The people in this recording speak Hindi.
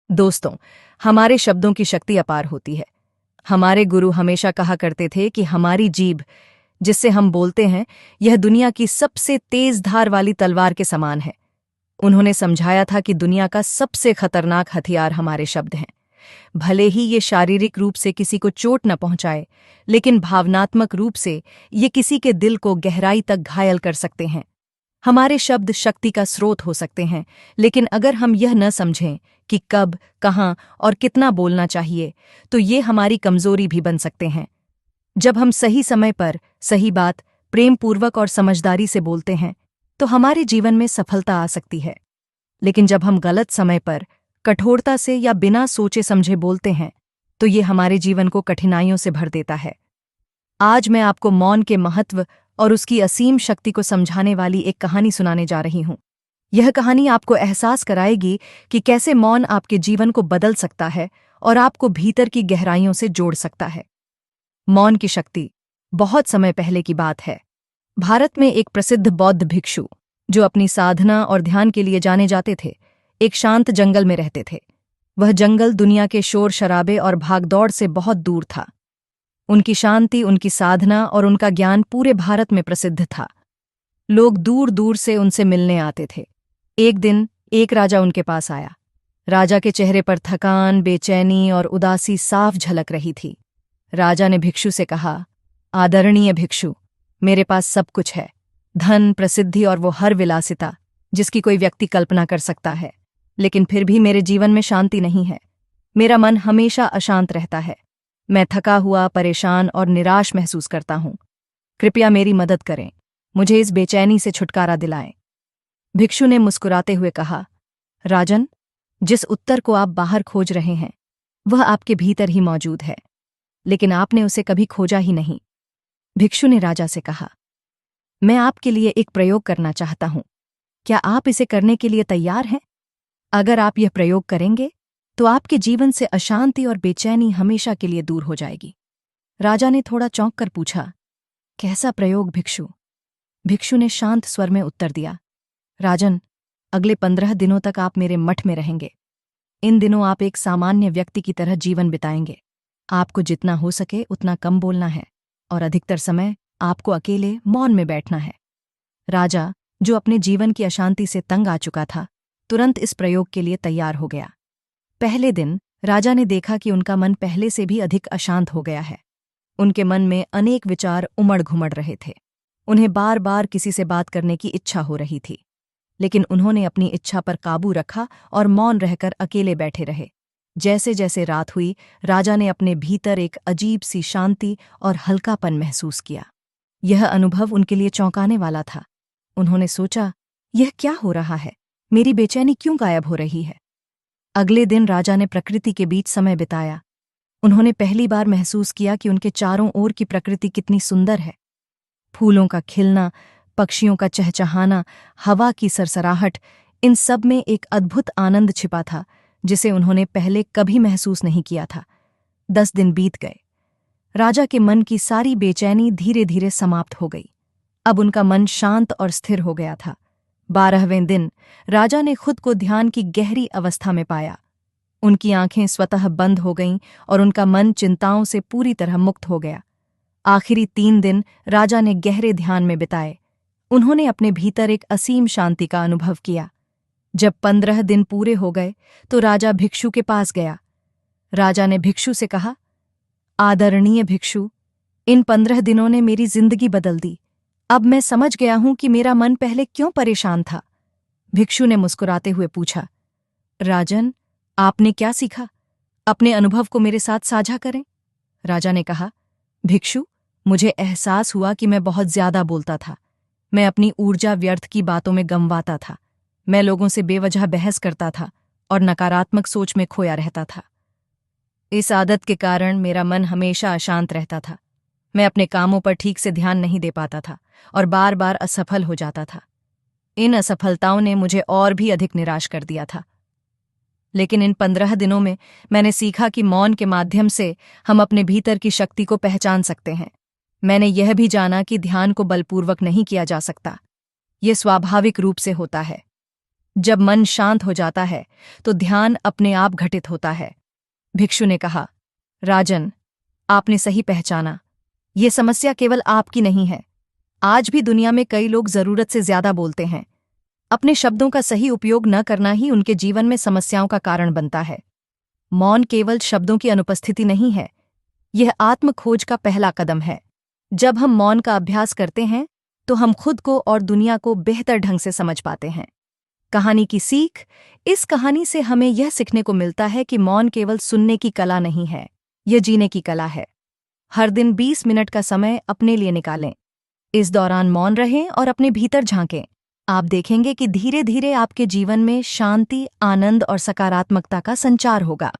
दोस्तों, हमारे शब्दों की शक्ति अपार होती है। हमारे गुरु हमेशा कहा करते थे कि हमारी जीभ, जिससे हम बोलते हैं, यह दुनिया की सबसे तेज धार वाली तलवार के समान है। उन्होंने समझाया था कि दुनिया का सबसे खतरनाक हथियार हमारे शब्द हैं। भले ही ये शारीरिक रूप से किसी को चोट न पहुंचाए, लेकिन भावनात्मक रूप से ये किसी के दिल को गहराई तक घायल कर सकते हैं। हमारे शब्द शक्ति का स्रोत हो सकते हैं, लेकिन अगर हम यह न समझें कि कब, कहाँ और कितना बोलना चाहिए, तो ये हमारी कमजोरी भी बन सकते हैं। जब हम सही समय पर सही बात प्रेमपूर्वक और समझदारी से बोलते हैं, तो हमारे जीवन में सफलता आ सकती है। लेकिन जब हम गलत समय पर कठोरता से या बिना सोचे समझे बोलते हैं, तो ये हमारे जीवन को कठिनाइयों से भर देता है। आज मैं आपको मौन के महत्व और उसकी असीम शक्ति को समझाने वाली एक कहानी सुनाने जा रही हूं। यह कहानी आपको एहसास कराएगी कि कैसे मौन आपके जीवन को बदल सकता है और आपको भीतर की गहराइयों से जोड़ सकता है। मौन की शक्ति। बहुत समय पहले की बात है। भारत में एक प्रसिद्ध बौद्ध भिक्षु, जो अपनी साधना और ध्यान के लिए जाने जाते थे, एक शांत जंगल में रहते थे। वह जंगल दुनिया के शोर शराबे और भागदौड़ से बहुत दूर था। उनकी शांति, उनकी साधना और उनका ज्ञान पूरे भारत में प्रसिद्ध था। लोग दूर दूर से उनसे मिलने आते थे। एक दिन एक राजा उनके पास आया। राजा के चेहरे पर थकान, बेचैनी और उदासी साफ झलक रही थी। राजा ने भिक्षु से कहा, आदरणीय भिक्षु, मेरे पास सब कुछ है, धन, प्रसिद्धि और वो हर विलासिता जिसकी कोई व्यक्ति कल्पना कर सकता है, लेकिन फिर भी मेरे जीवन में शांति नहीं है। मेरा मन हमेशा अशांत रहता है। मैं थका हुआ, परेशान और निराश महसूस करता हूं। कृपया मेरी मदद करें, मुझे इस बेचैनी से छुटकारा दिलाएं। भिक्षु ने मुस्कुराते हुए कहा, राजन, जिस उत्तर को आप बाहर खोज रहे हैं, वह आपके भीतर ही मौजूद है, लेकिन आपने उसे कभी खोजा ही नहीं। भिक्षु ने राजा से कहा, मैं आपके लिए एक प्रयोग करना चाहता हूं। क्या आप इसे करने के लिए तैयार हैं? अगर आप यह प्रयोग करेंगे, तो आपके जीवन से अशांति और बेचैनी हमेशा के लिए दूर हो जाएगी। राजा ने थोड़ा चौंक कर पूछा, कैसा प्रयोग भिक्षु? भिक्षु ने शांत स्वर में उत्तर दिया, राजन, अगले 15 दिनों तक आप मेरे मठ में रहेंगे। इन दिनों आप एक सामान्य व्यक्ति की तरह जीवन बिताएंगे। आपको जितना हो सके उतना कम बोलना है और अधिकतर समय आपको अकेले मौन में बैठना है। राजा, जो अपने जीवन की अशांति से तंग आ चुका था, तुरंत इस प्रयोग के लिए तैयार हो गया। पहले दिन राजा ने देखा कि उनका मन पहले से भी अधिक अशांत हो गया है। उनके मन में अनेक विचार उमड़ घुमड़ रहे थे। उन्हें बार बार किसी से बात करने की इच्छा हो रही थी, लेकिन उन्होंने अपनी इच्छा पर काबू रखा और मौन रहकर अकेले बैठे रहे। जैसे जैसे रात हुई, राजा ने अपने भीतर एक अजीब सी शांति और हल्कापन महसूस किया। यह अनुभव उनके लिए चौंकाने वाला था। उन्होंने सोचा, यह क्या हो रहा है? मेरी बेचैनी क्यों गायब हो रही है? अगले दिन राजा ने प्रकृति के बीच समय बिताया। उन्होंने पहली बार महसूस किया कि उनके चारों ओर की प्रकृति कितनी सुंदर है। फूलों का खिलना, पक्षियों का चहचहाना, हवा की सरसराहट, इन सब में एक अद्भुत आनंद छिपा था जिसे उन्होंने पहले कभी महसूस नहीं किया था। 10 दिन बीत गए। राजा के मन की सारी बेचैनी धीरे धीरे समाप्त हो गई। अब उनका मन शांत और स्थिर हो गया था। 12वें दिन राजा ने खुद को ध्यान की गहरी अवस्था में पाया। उनकी आंखें स्वतः बंद हो गईं और उनका मन चिंताओं से पूरी तरह मुक्त हो गया। आखिरी 3 दिन राजा ने गहरे ध्यान में बिताए। उन्होंने अपने भीतर एक असीम शांति का अनुभव किया। जब 15 दिन पूरे हो गए, तो राजा भिक्षु के पास गया। राजा ने भिक्षु से कहा, आदरणीय भिक्षु, इन 15 दिनों ने मेरी जिंदगी बदल दी। अब मैं समझ गया हूं कि मेरा मन पहले क्यों परेशान था। भिक्षु ने मुस्कुराते हुए पूछा, राजन, आपने क्या सीखा? अपने अनुभव को मेरे साथ साझा करें। राजा ने कहा, भिक्षु, मुझे एहसास हुआ कि मैं बहुत ज्यादा बोलता था। मैं अपनी ऊर्जा व्यर्थ की बातों में गंवाता था। मैं लोगों से बेवजह बहस करता था और नकारात्मक सोच में खोया रहता था। इस आदत के कारण मेरा मन हमेशा अशांत रहता था। मैं अपने कामों पर ठीक से ध्यान नहीं दे पाता था और बार बार असफल हो जाता था। इन असफलताओं ने मुझे और भी अधिक निराश कर दिया था। लेकिन इन 15 दिनों में मैंने सीखा कि मौन के माध्यम से हम अपने भीतर की शक्ति को पहचान सकते हैं। मैंने यह भी जाना कि ध्यान को बलपूर्वक नहीं किया जा सकता। यह स्वाभाविक रूप से होता है। जब मन शांत हो जाता है तो ध्यान अपने आप घटित होता है। भिक्षु ने कहा, राजन, आपने सही पहचाना। ये समस्या केवल आपकी नहीं है। आज भी दुनिया में कई लोग जरूरत से ज्यादा बोलते हैं। अपने शब्दों का सही उपयोग न करना ही उनके जीवन में समस्याओं का कारण बनता है। मौन केवल शब्दों की अनुपस्थिति नहीं है, यह आत्म खोज का पहला कदम है। जब हम मौन का अभ्यास करते हैं तो हम खुद को और दुनिया को बेहतर ढंग से समझ पाते हैं। कहानी की सीख। इस कहानी से हमें यह सीखने को मिलता है कि मौन केवल सुनने की कला नहीं है, यह जीने की कला है। हर दिन 20 मिनट का समय अपने लिए निकालें। इस दौरान मौन रहें और अपने भीतर झांकें। आप देखेंगे कि धीरे धीरे आपके जीवन में शांति, आनंद और सकारात्मकता का संचार होगा।